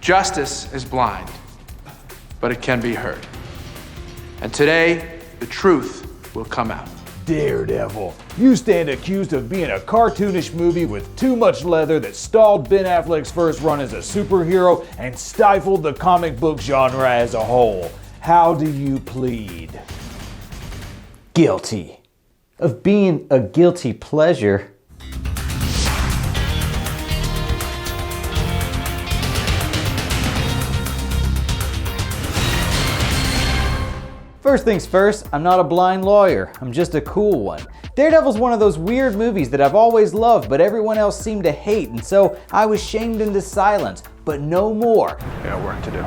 Justice is blind, but it can be heard. And today, the truth will come out. Daredevil, you stand accused of being a cartoonish movie with too much leather that stalled Ben Affleck's first run as a superhero and stifled the comic book genre as a whole. How do you plead? Guilty. Of being a guilty pleasure. First things first, I'm not a blind lawyer, I'm just a cool one. Daredevil's one of those weird movies that I've always loved but everyone else seemed to hate, and so I was shamed into silence, but no more. I got work to do.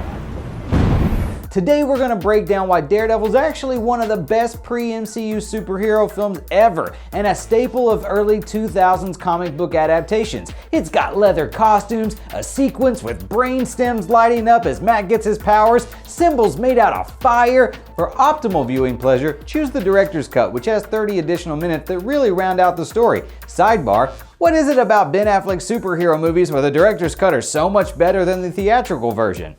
Today we're going to break down why Daredevil's actually one of the best pre-MCU superhero films ever and a staple of early 2000s comic book adaptations. It's got leather costumes, a sequence with brain stems lighting up as Matt gets his powers, symbols made out of fire. For optimal viewing pleasure, choose the director's cut, which has 30 additional minutes that really round out the story. Sidebar, what is it about Ben Affleck's superhero movies where the director's cut are so much better than the theatrical version?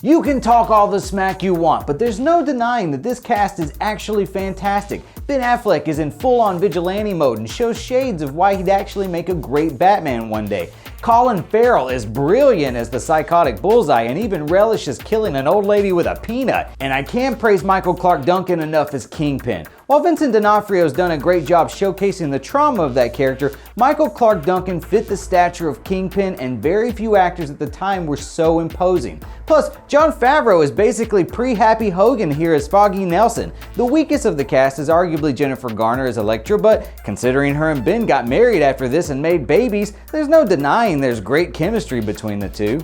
You can talk all the smack you want, but there's no denying that this cast is actually fantastic. Ben Affleck is in full-on vigilante mode and shows shades of why he'd actually make a great Batman one day. Colin Farrell is brilliant as the psychotic Bullseye and even relishes killing an old lady with a peanut. And I can't praise Michael Clarke Duncan enough as Kingpin. While Vincent D'Onofrio's done a great job showcasing the trauma of that character, Michael Clarke Duncan fit the stature of Kingpin, and very few actors at the time were so imposing. Plus, Jon Favreau is basically pre-Happy Hogan here as Foggy Nelson. The weakest of the cast is arguably Jennifer Garner as Elektra, but considering her and Ben got married after this and made babies, there's no denying there's great chemistry between the two.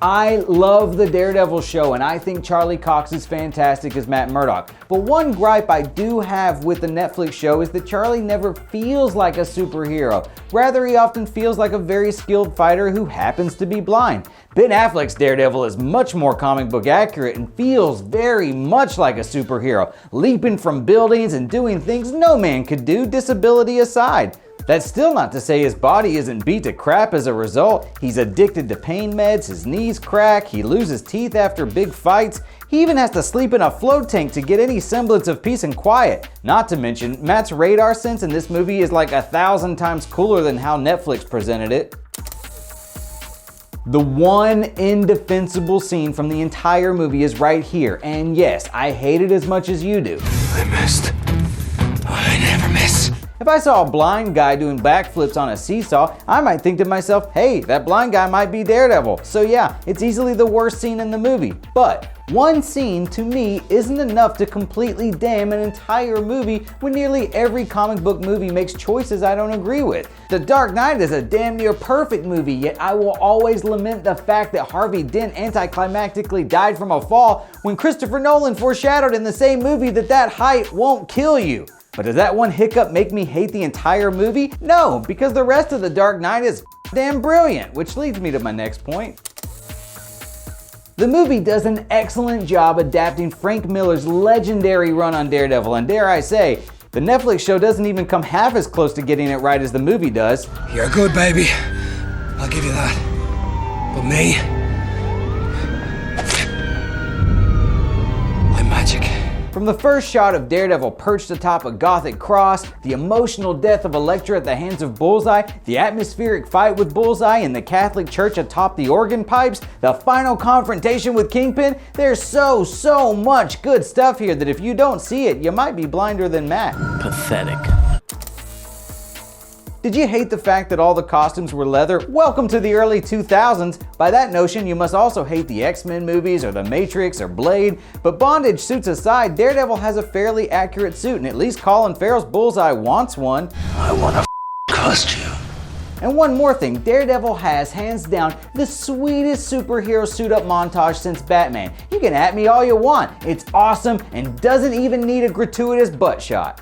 I love the Daredevil show and I think Charlie Cox is fantastic as Matt Murdock. But one gripe I do have with the Netflix show is that Charlie never feels like a superhero. Rather, he often feels like a very skilled fighter who happens to be blind. Ben Affleck's Daredevil is much more comic book accurate and feels very much like a superhero, leaping from buildings and doing things no man could do, disability aside. That's still not to say his body isn't beat to crap as a result. He's addicted to pain meds, his knees crack, he loses teeth after big fights. He even has to sleep in a float tank to get any semblance of peace and quiet. Not to mention, Matt's radar sense in this movie is like 1,000 times cooler than how Netflix presented it. The one indefensible scene from the entire movie is right here, and yes, I hate it as much as you do. I missed. I never miss. If I saw a blind guy doing backflips on a seesaw, I might think to myself, hey, that blind guy might be Daredevil. So yeah, it's easily the worst scene in the movie. But one scene, to me, isn't enough to completely damn an entire movie when nearly every comic book movie makes choices I don't agree with. The Dark Knight is a damn near perfect movie, yet I will always lament the fact that Harvey Dent anticlimactically died from a fall when Christopher Nolan foreshadowed in the same movie that height won't kill you. But does that one hiccup make me hate the entire movie? No, because the rest of The Dark Knight is damn brilliant, which leads me to my next point. The movie does an excellent job adapting Frank Miller's legendary run on Daredevil, and dare I say, the Netflix show doesn't even come half as close to getting it right as the movie does. You're good, baby. I'll give you that. But me? I'm magic. From the first shot of Daredevil perched atop a gothic cross, the emotional death of Elektra at the hands of Bullseye, the atmospheric fight with Bullseye in the Catholic Church atop the organ pipes, the final confrontation with Kingpin, there's so much good stuff here that if you don't see it, you might be blinder than Matt. Pathetic. Did you hate the fact that all the costumes were leather? Welcome to the early 2000s. By that notion, you must also hate the X-Men movies or The Matrix or Blade. But bondage suits aside, Daredevil has a fairly accurate suit, and at least Colin Farrell's Bullseye wants one. I want a costume. And one more thing, Daredevil has, hands down, the sweetest superhero suit-up montage since Batman. You can at me all you want. It's awesome and doesn't even need a gratuitous butt shot.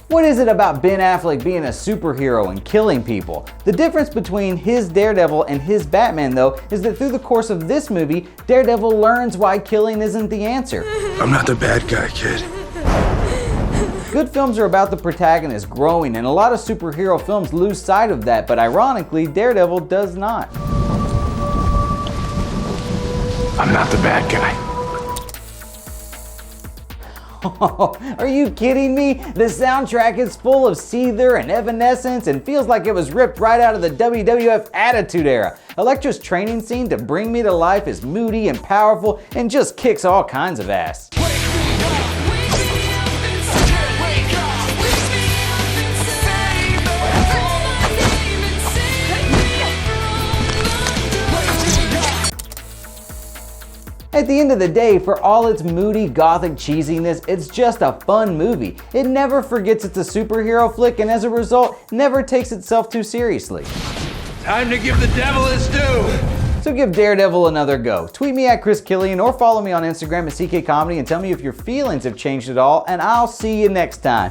What is it about Ben Affleck being a superhero and killing people? The difference between his Daredevil and his Batman, though, is that through the course of this movie, Daredevil learns why killing isn't the answer. I'm not the bad guy, kid. Good films are about the protagonist growing, and a lot of superhero films lose sight of that, but ironically, Daredevil does not. I'm not the bad guy. Are you kidding me? The soundtrack is full of Seether and Evanescence and feels like it was ripped right out of the WWF Attitude Era. Elektra's training scene to bring me to life is moody and powerful and just kicks all kinds of ass. At the end of the day, for all its moody gothic cheesiness, it's just a fun movie. It never forgets it's a superhero flick and as a result, never takes itself too seriously. Time to give the devil his due. So give Daredevil another go. Tweet me at Chris Killian or follow me on Instagram at CK Comedy and tell me if your feelings have changed at all, and I'll see you next time.